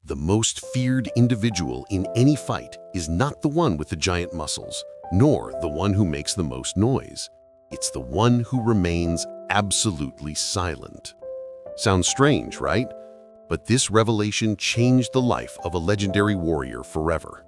The most feared individual in any fight is not the one with the giant muscles, nor the one who makes the most noise. It's the one who remains absolutely silent. Sounds strange, right? But this revelation changed the life of a legendary warrior forever.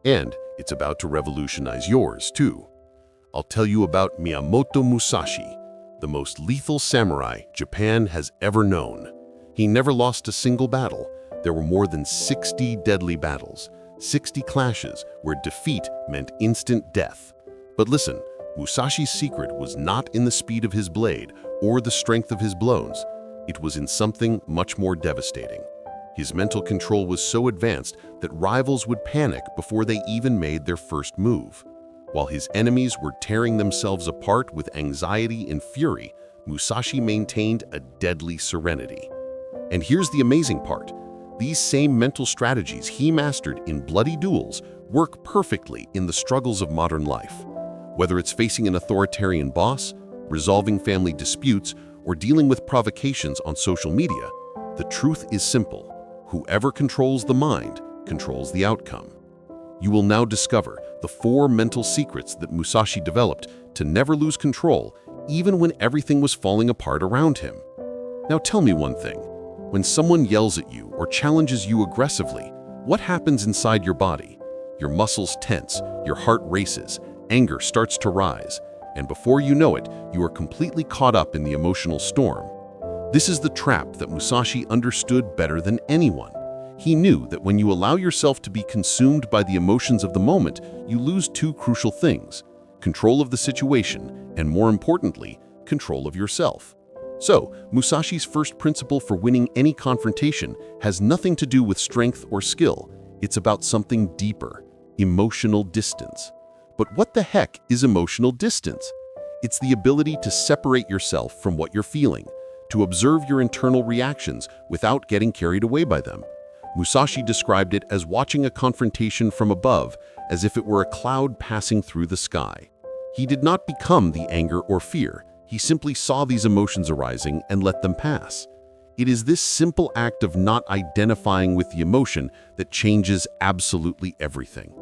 And it's about to revolutionize yours, too. I'll tell you about Miyamoto Musashi, the most lethal samurai Japan has ever known. He never lost a single battle. There were more than 60 deadly battles, 60 clashes where defeat meant instant death. But listen, Musashi's secret was not in the speed of his blade or the strength of his blows. It was in something much more devastating. His mental control was so advanced that rivals would panic before they even made their first move. While his enemies were tearing themselves apart with anxiety and fury, Musashi maintained a deadly serenity. And here's the amazing part. These same mental strategies he mastered in bloody duels work perfectly in the struggles of modern life. Whether it's facing an authoritarian boss, resolving family disputes, or dealing with provocations on social media, the truth is simple. Whoever controls the mind controls the outcome. You will now discover the 4 mental secrets that Musashi developed to never lose control, even when everything was falling apart around him. Now tell me one thing. When someone yells at you or challenges you aggressively, what happens inside your body? Your muscles tense, your heart races, anger starts to rise, and before you know it, you are completely caught up in the emotional storm. This is the trap that Musashi understood better than anyone. He knew that when you allow yourself to be consumed by the emotions of the moment, you lose 2 crucial things: control of the situation, and more importantly, control of yourself. So, Musashi's first principle for winning any confrontation has nothing to do with strength or skill. It's about something deeper: emotional distance. But what the heck is emotional distance? It's the ability to separate yourself from what you're feeling, to observe your internal reactions without getting carried away by them. Musashi described it as watching a confrontation from above, as if it were a cloud passing through the sky. He did not become the anger or fear. He simply saw these emotions arising and let them pass. It is this simple act of not identifying with the emotion that changes absolutely everything.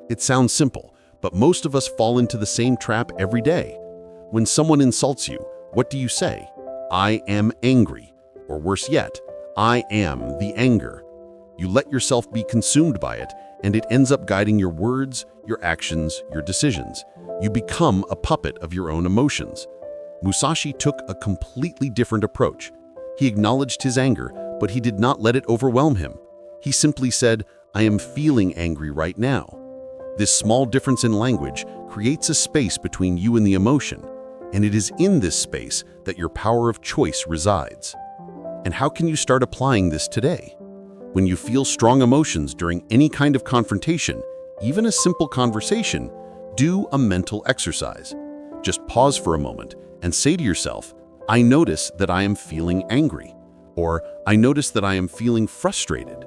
It sounds simple, but most of us fall into the same trap every day. When someone insults you, what do you say? I am angry. Or worse yet, I am the anger. You let yourself be consumed by it, and it ends up guiding your words, your actions, your decisions. You become a puppet of your own emotions. Musashi took a completely different approach. He acknowledged his anger, but he did not let it overwhelm him. He simply said, I am feeling angry right now. This small difference in language creates a space between you and the emotion, and it is in this space that your power of choice resides. And how can you start applying this today? When you feel strong emotions during any kind of confrontation, even a simple conversation, do a mental exercise. Just pause for a moment and say to yourself, I notice that I am feeling angry, or I notice that I am feeling frustrated.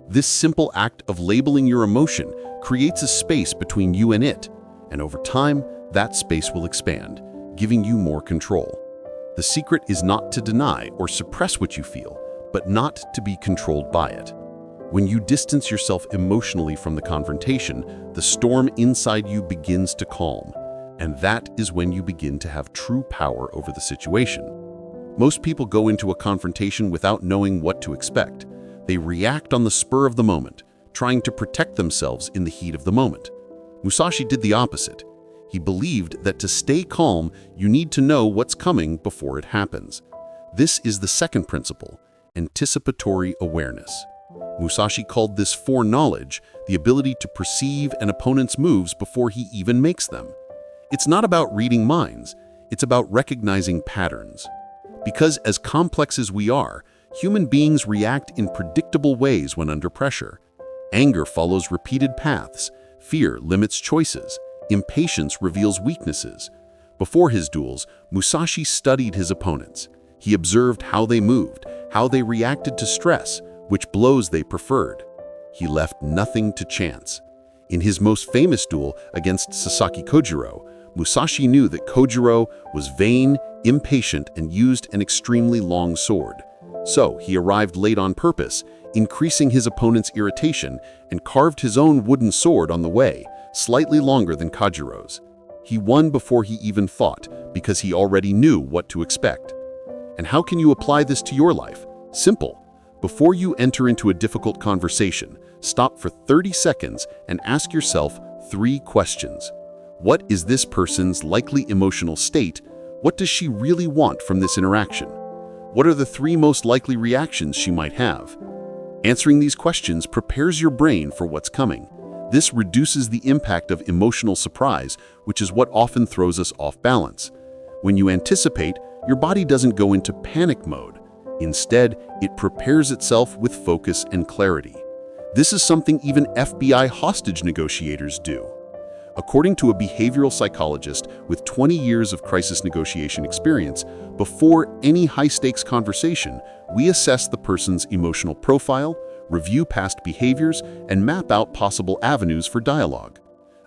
This simple act of labeling your emotion creates a space between you and it, and over time, that space will expand, giving you more control. The secret is not to deny or suppress what you feel, but not to be controlled by it. When you distance yourself emotionally from the confrontation, the storm inside you begins to calm. And that is when you begin to have true power over the situation. Most people go into a confrontation without knowing what to expect. They react on the spur of the moment, trying to protect themselves in the heat of the moment. Musashi did the opposite. He believed that to stay calm, you need to know what's coming before it happens. This is the second principle: anticipatory awareness. Musashi called this foreknowledge, the ability to perceive an opponent's moves before he even makes them. It's not about reading minds, it's about recognizing patterns. Because as complex as we are, human beings react in predictable ways when under pressure. Anger follows repeated paths, fear limits choices, impatience reveals weaknesses. Before his duels, Musashi studied his opponents. He observed how they moved, how they reacted to stress, which blows they preferred. He left nothing to chance. In his most famous duel against Sasaki Kojiro, Musashi knew that Kojiro was vain, impatient, and used an extremely long sword. So he arrived late on purpose, increasing his opponent's irritation, and carved his own wooden sword on the way, slightly longer than Kajiro's. He won before he even fought, because he already knew what to expect. And how can you apply this to your life? Simple. Before you enter into a difficult conversation, stop for 30 seconds and ask yourself 3 questions. What is this person's likely emotional state? What does she really want from this interaction? What are the 3 most likely reactions she might have? Answering these questions prepares your brain for what's coming. This reduces the impact of emotional surprise, which is what often throws us off balance. When you anticipate, your body doesn't go into panic mode. Instead, it prepares itself with focus and clarity. This is something even FBI hostage negotiators do. According to a behavioral psychologist with 20 years of crisis negotiation experience, before any high-stakes conversation, we assess the person's emotional profile, review past behaviors, and map out possible avenues for dialogue.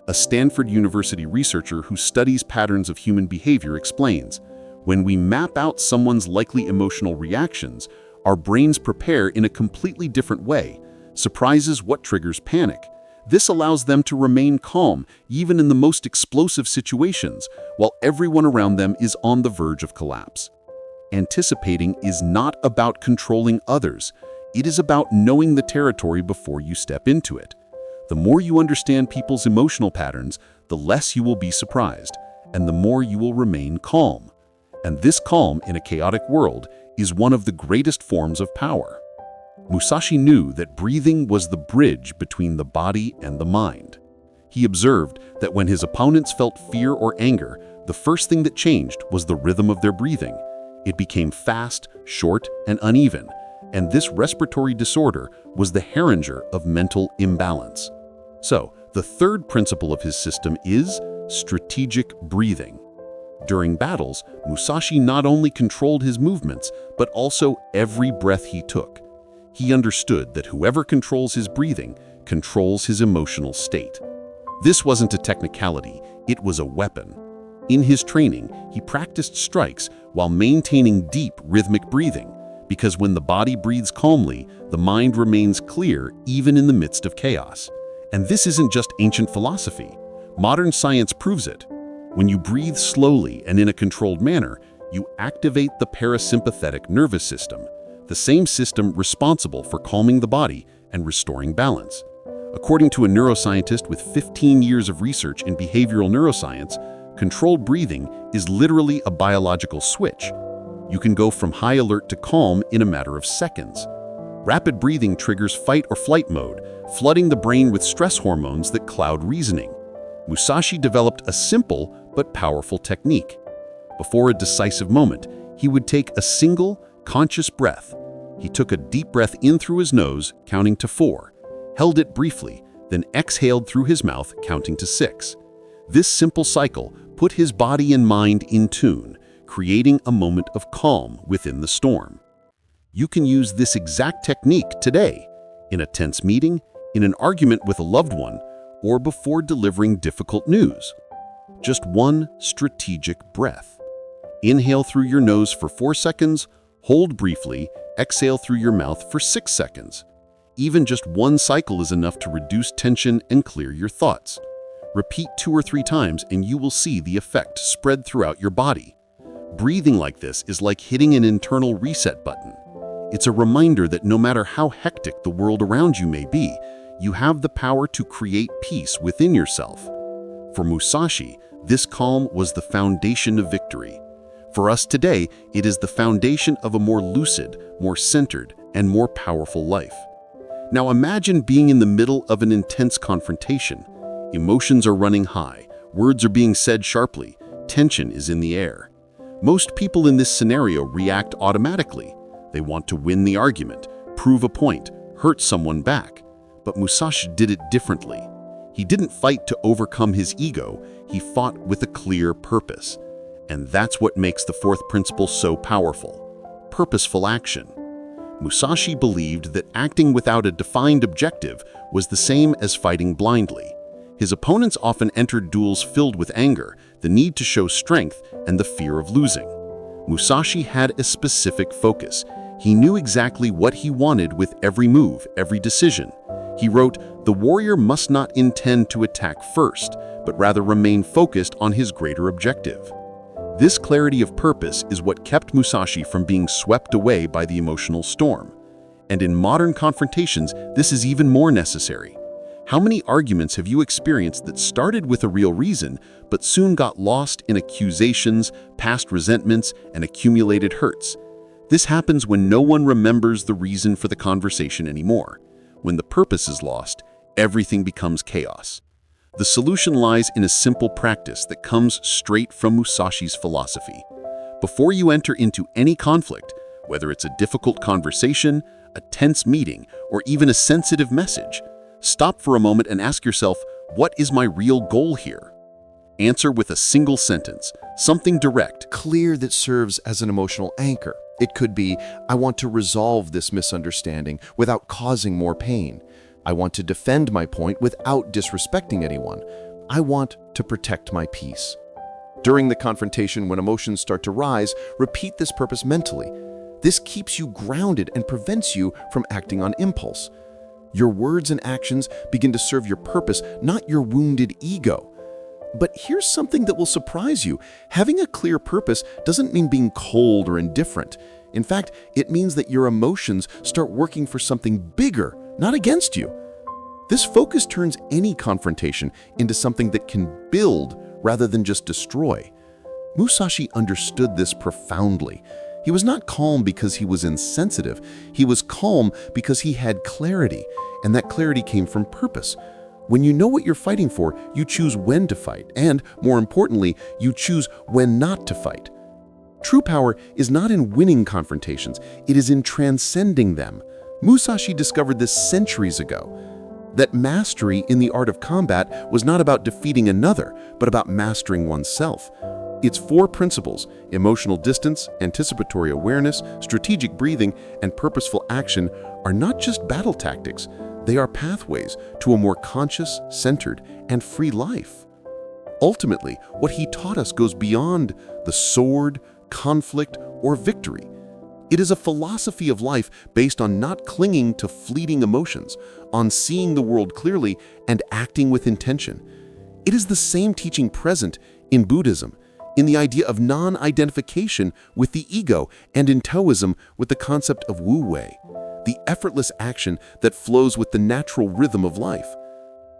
A Stanford University researcher who studies patterns of human behavior explains, when we map out someone's likely emotional reactions, our brains prepare in a completely different way. Surprises what triggers panic. This allows them to remain calm, even in the most explosive situations, while everyone around them is on the verge of collapse. Anticipating is not about controlling others. It is about knowing the territory before you step into it. The more you understand people's emotional patterns, the less you will be surprised, and the more you will remain calm. And this calm in a chaotic world is one of the greatest forms of power. Musashi knew that breathing was the bridge between the body and the mind. He observed that when his opponents felt fear or anger, the first thing that changed was the rhythm of their breathing. It became fast, short, and uneven, and this respiratory disorder was the harbinger of mental imbalance. So, the third principle of his system is strategic breathing. During battles, Musashi not only controlled his movements, but also every breath he took. He understood that whoever controls his breathing controls his emotional state. This wasn't a technicality, it was a weapon. In his training, he practiced strikes while maintaining deep rhythmic breathing, because when the body breathes calmly, the mind remains clear even in the midst of chaos. And this isn't just ancient philosophy. Modern science proves it. When you breathe slowly and in a controlled manner, you activate the parasympathetic nervous system, the same system responsible for calming the body and restoring balance. According to a neuroscientist with 15 years of research in behavioral neuroscience, controlled breathing is literally a biological switch. You can go from high alert to calm in a matter of seconds. Rapid breathing triggers fight or flight mode, flooding the brain with stress hormones that cloud reasoning. Musashi developed a simple but powerful technique. Before a decisive moment, he would take a single, conscious breath. He took a deep breath in through his nose, counting to 4, held it briefly, then exhaled through his mouth, counting to 6. This simple cycle put his body and mind in tune, creating a moment of calm within the storm. You can use this exact technique today, in a tense meeting, in an argument with a loved one, or before delivering difficult news. Just one strategic breath. Inhale through your nose for 4 seconds, hold briefly, exhale through your mouth for 6 seconds. Even just one cycle is enough to reduce tension and clear your thoughts. Repeat 2 or 3 times and you will see the effect spread throughout your body. Breathing like this is like hitting an internal reset button. It's a reminder that no matter how hectic the world around you may be, you have the power to create peace within yourself. For Musashi, this calm was the foundation of victory. For us today, it is the foundation of a more lucid, more centered, and more powerful life. Now imagine being in the middle of an intense confrontation. Emotions are running high, words are being said sharply, tension is in the air. Most people in this scenario react automatically. They want to win the argument, prove a point, hurt someone back. But Musashi did it differently. He didn't fight to overcome his ego, he fought with a clear purpose. And that's what makes the fourth principle so powerful: purposeful action. Musashi believed that acting without a defined objective was the same as fighting blindly. His opponents often entered duels filled with anger, the need to show strength, and the fear of losing. Musashi had a specific focus. He knew exactly what he wanted with every move, every decision. He wrote, "The warrior must not intend to attack first, but rather remain focused on his greater objective." This clarity of purpose is what kept Musashi from being swept away by the emotional storm. And in modern confrontations, this is even more necessary. How many arguments have you experienced that started with a real reason, but soon got lost in accusations, past resentments, and accumulated hurts? This happens when no one remembers the reason for the conversation anymore. When the purpose is lost, everything becomes chaos. The solution lies in a simple practice that comes straight from Musashi's philosophy. Before you enter into any conflict, whether it's a difficult conversation, a tense meeting, or even a sensitive message, stop for a moment and ask yourself, what is my real goal here? Answer with a single sentence, something direct, clear, that serves as an emotional anchor. It could be, I want to resolve this misunderstanding without causing more pain. I want to defend my point without disrespecting anyone. I want to protect my peace. During the confrontation, when emotions start to rise, repeat this purpose mentally. This keeps you grounded and prevents you from acting on impulse. Your words and actions begin to serve your purpose, not your wounded ego. But here's something that will surprise you. Having a clear purpose doesn't mean being cold or indifferent. In fact, it means that your emotions start working for something bigger, not against you. This focus turns any confrontation into something that can build rather than just destroy. Musashi understood this profoundly. He was not calm because he was insensitive. He was calm because he had clarity, and that clarity came from purpose. When you know what you're fighting for, you choose when to fight, and, more importantly, you choose when not to fight. True power is not in winning confrontations, it is in transcending them. Musashi discovered this centuries ago, that mastery in the art of combat was not about defeating another, but about mastering oneself. Its four principles, emotional distance, anticipatory awareness, strategic breathing, and purposeful action, are not just battle tactics. They are pathways to a more conscious, centered, and free life. Ultimately, what he taught us goes beyond the sword, conflict, or victory. It is a philosophy of life based on not clinging to fleeting emotions, on seeing the world clearly and acting with intention. It is the same teaching present in Buddhism, in the idea of non-identification with the ego, and in Taoism with the concept of wu-wei, the effortless action that flows with the natural rhythm of life.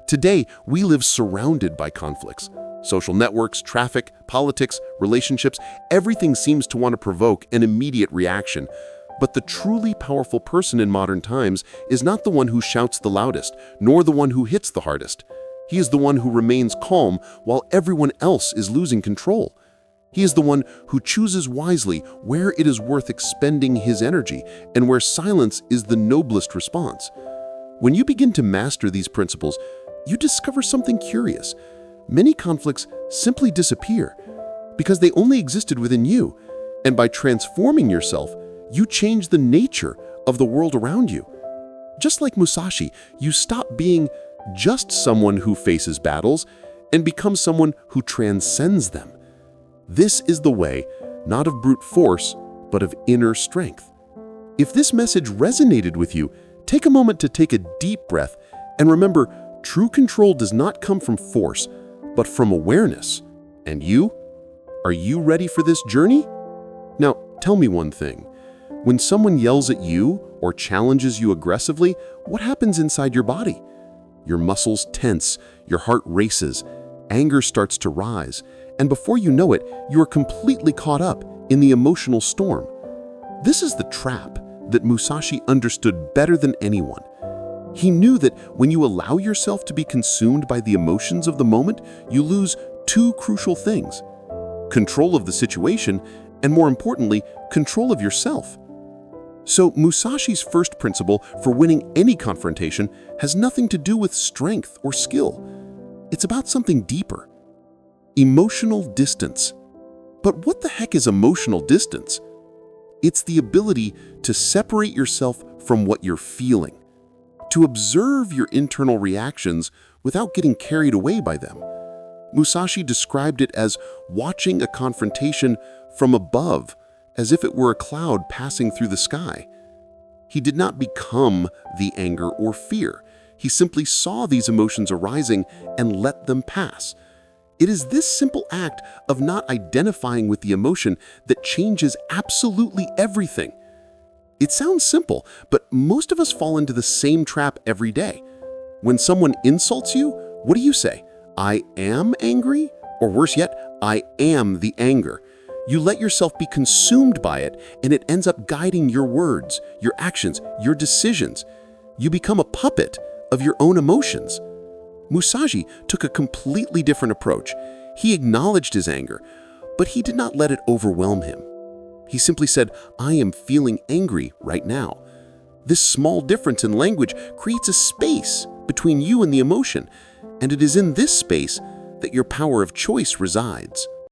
Today, we live surrounded by conflicts. Social networks, traffic, politics, relationships, everything seems to want to provoke an immediate reaction. But the truly powerful person in modern times is not the one who shouts the loudest, nor the one who hits the hardest. He is the one who remains calm while everyone else is losing control. He is the one who chooses wisely where it is worth expending his energy and where silence is the noblest response. When you begin to master these principles, you discover something curious. Many conflicts simply disappear because they only existed within you, and by transforming yourself, you change the nature of the world around you. Just like Musashi, you stop being just someone who faces battles and become someone who transcends them. This is the way, not of brute force, but of inner strength. If this message resonated with you, take a moment to take a deep breath and remember, true control does not come from force, but from awareness. And you? Are you ready for this journey? Now, tell me one thing. When someone yells at you or challenges you aggressively, what happens inside your body? Your muscles tense, your heart races, anger starts to rise, and before you know it, you are completely caught up in the emotional storm. This is the trap that Musashi understood better than anyone. He knew that when you allow yourself to be consumed by the emotions of the moment, you lose two crucial things: control of the situation, and more importantly, control of yourself. So Musashi's first principle for winning any confrontation has nothing to do with strength or skill. It's about something deeper: emotional distance. But what the heck is emotional distance? It's the ability to separate yourself from what you're feeling, to observe your internal reactions without getting carried away by them. Musashi described it as watching a confrontation from above, as if it were a cloud passing through the sky. He did not become the anger or fear. He simply saw these emotions arising and let them pass. It is this simple act of not identifying with the emotion that changes absolutely everything. It sounds simple, but most of us fall into the same trap every day. When someone insults you, what do you say? I am angry? Or worse yet, I am the anger. You let yourself be consumed by it, and it ends up guiding your words, your actions, your decisions. You become a puppet of your own emotions. Musashi took a completely different approach. He acknowledged his anger, but he did not let it overwhelm him. He simply said, I am feeling angry right now. This small difference in language creates a space between you and the emotion, and it is in this space that your power of choice resides.